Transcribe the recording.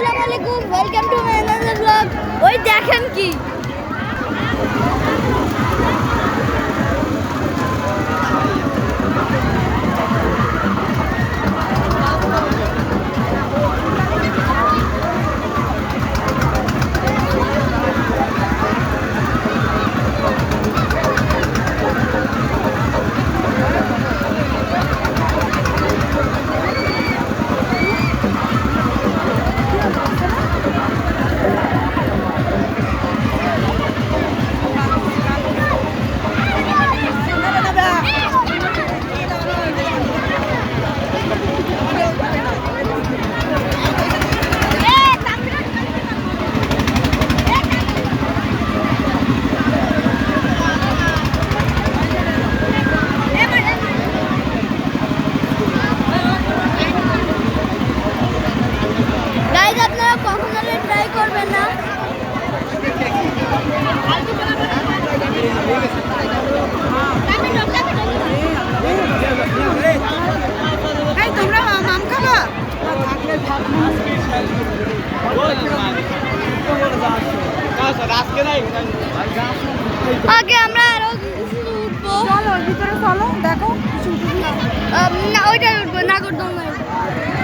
আসসালামু আলাইকুম, welcome to my another blog. ওই দেখেন কি গাইজ, আপনারা কখনো ট্রাই করবেন না। তোমরা আম খাবা? আগে আমরা আরো উঠবো। চলো ভিতরে চলো, দেখো না, ওইটা উঠবো, নাগরদোলনায় উঠবো।